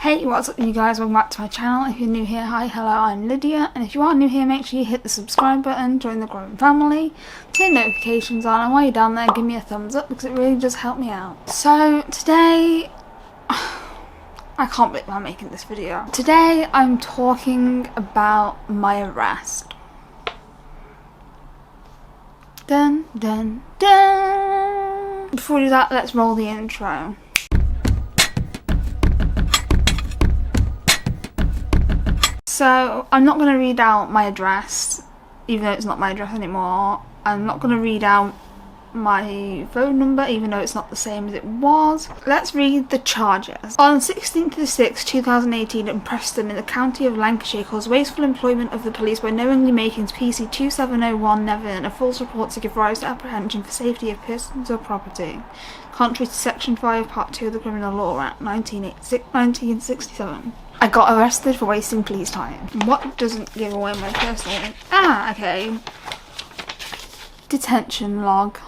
Hey, what's up you guys, welcome back to my channel. If you're new here, hi, hello, I'm Lydia, and if you are new here, make sure you hit the subscribe button, join the growing family, turn notifications on, and while you're down there, give me a thumbs up because it really does help me out. So today, I can't believe I'm making this video. Today I'm talking about my arrest. Dun dun dun! Before we do that, let's roll the intro. So, I'm not going to read out my address, even though it's not my address anymore. I'm not going to read out my phone number, even though it's not the same as it was. Let's read the charges. On 16th of the 6th, 2018, in Preston, in the county of Lancashire, caused wasteful employment of the police by knowingly making PC 2701 Nevin a false report to give rise to apprehension for safety of persons or property, contrary to Section 5, Part 2 of the Criminal Law Act 1967. I got arrested for wasting police time. What doesn't give away my personal... okay. Detention log.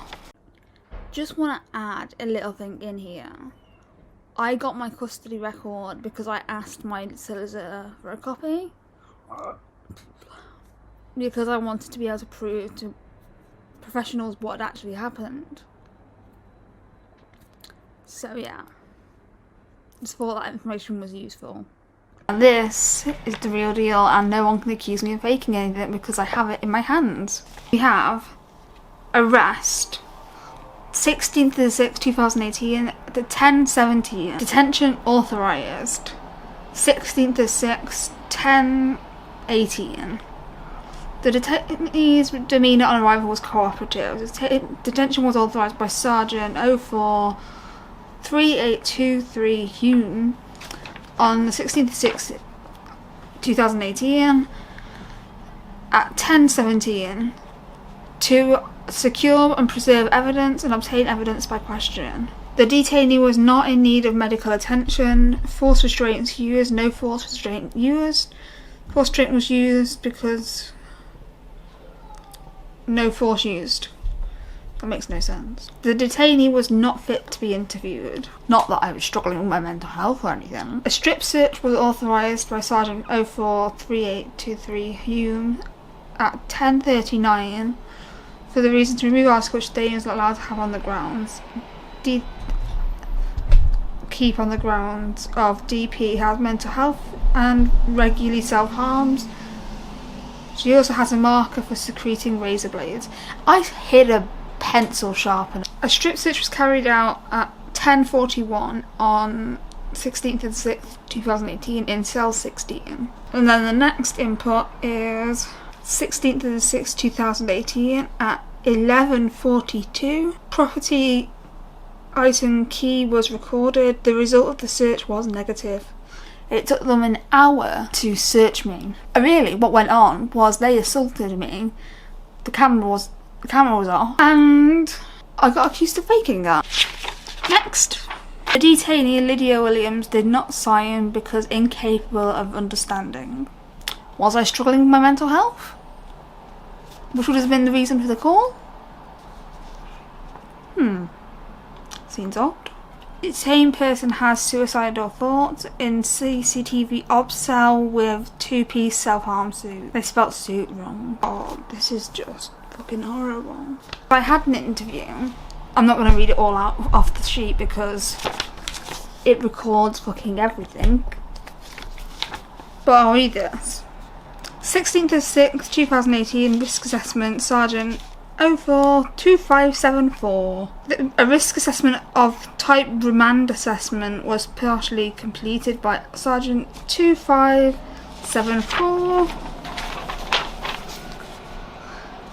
Just want to add a little thing in here. I got my custody record because I asked my solicitor for a copy. Because I wanted to be able to prove to professionals what had actually happened. So yeah. Just thought that information was useful. And this is the real deal, and no one can accuse me of faking anything because I have it in my hands. We have arrest, 16th of the 6th, 2018, at 10:17. Detention authorised, 16th of the 6th, 10:18. The detainee's demeanour on arrival was cooperative. Detention was authorised by Sergeant 043823 Hume on the 16th of 6th, 2018 at 10:17 to secure and preserve evidence and obtain evidence by question. The detainee was not in need of medical attention. Force restraints used. No force restraint used. Force restraint was used because no force used. That makes no sense. The detainee was not fit to be interviewed. Not that I was struggling with my mental health or anything. A strip search was authorised by Sergeant 043823 Hume at 10:39 for the reason to remove articles which detainee is not allowed to have on the grounds. Keep on the grounds of DP has mental health and regularly self-harms. She also has a marker for secreting razor blades. I hid a pencil sharpener. A strip search was carried out at 10:41 on 16th of the 6th, 2018 in cell 16. And then the next input is 16th of the 6th, 2018 at 11:42. Property item key was recorded. The result of the search was negative. It took them an hour to search me. Really, what went on was they assaulted me. The camera was off, and I got accused of faking that. Next, the detainee Lydia Williams did not sign because incapable of understanding. Was I struggling with my mental health? Which would have been the reason for the call? Seems odd. The same person has suicidal thoughts in CCTV op cell with 2-piece self-harm suit. They spelt suit wrong. Oh, this is just fucking horrible. If I had an interview, I'm not going to read it all out off the sheet because it records fucking everything. But I'll read this. 16th of 6th, 2018, risk assessment, Sergeant 042574. A risk assessment of type remand assessment was partially completed by Sergeant 2574.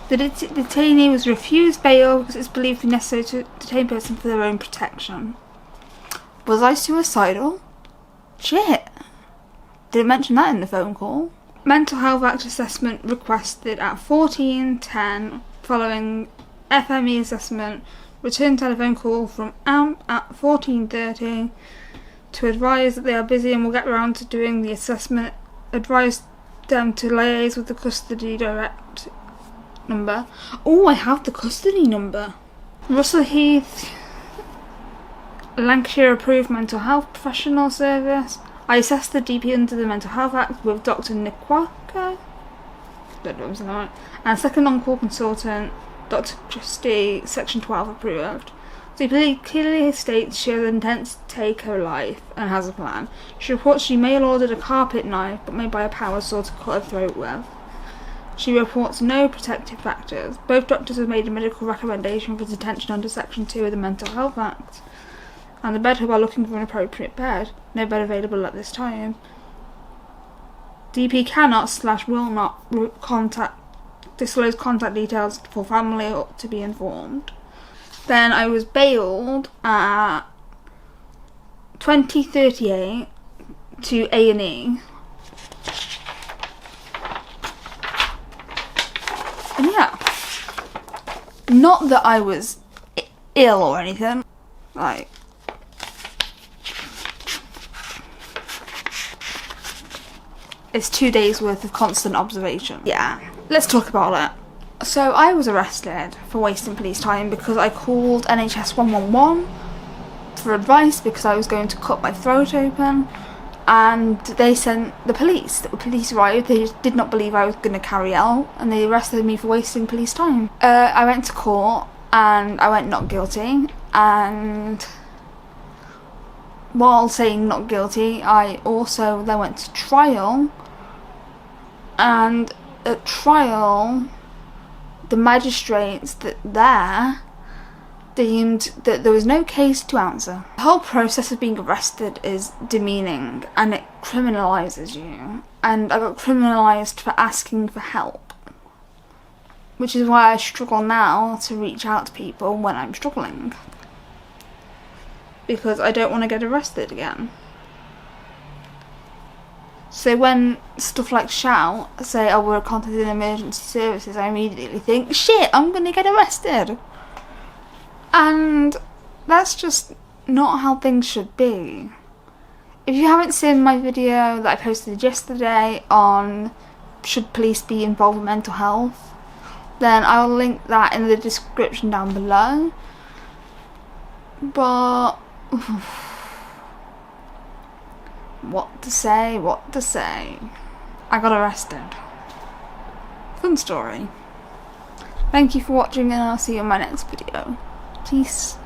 The detainee was refused bail because it's believed to be necessary to detain a person for their own protection. Was I suicidal? Shit. Didn't mention that in the phone call. Mental Health Act assessment requested at 14:10 following FME assessment. Return telephone call from AMP at 14:30 to advise that they are busy and will get around to doing the assessment. Advise them to liaise with the custody direct number. Oh, I have the custody number. Russell Heath, Lancashire approved mental health professional service. I assessed the DP under the Mental Health Act with Dr. Nikwaka, don't know if I'm saying that right, and second on-call consultant, Dr. Christie, Section 12 approved. So he clearly states she has intent to take her life and has a plan. She reports she may have ordered a carpet knife but may buy a power saw to cut her throat with. She reports no protective factors. Both doctors have made a medical recommendation for detention under Section 2 of the Mental Health Act. And the bed are looking for an appropriate bed. No bed available at this time. DP cannot/will not disclose contact details for family or to be informed. Then I was bailed at 20:38 to A&E. And yeah, not that I was ill or anything, like, it's 2 days worth of constant observation. Yeah, let's talk about it. So I was arrested for wasting police time because I called NHS 111 for advice because I was going to cut my throat open, and they sent the police. The police arrived, they did not believe I was going to carry out, and they arrested me for wasting police time. I went to court and I went not guilty, and while saying not guilty, I also then went to trial, and at trial the magistrates there deemed that there was no case to answer. The whole process of being arrested is demeaning and it criminalises you, and I got criminalised for asking for help, which is why I struggle now to reach out to people when I'm struggling, because I don't want to get arrested again. So when stuff like shout say, oh, we're contacting emergency services, I immediately think, shit, I'm gonna get arrested. And that's just not how things should be. If you haven't seen my video that I posted yesterday on should police be involved with mental health, then I'll link that in the description down below. But what to say? I got arrested. Fun story. Thank you for watching, and I'll see you in my next video. Peace.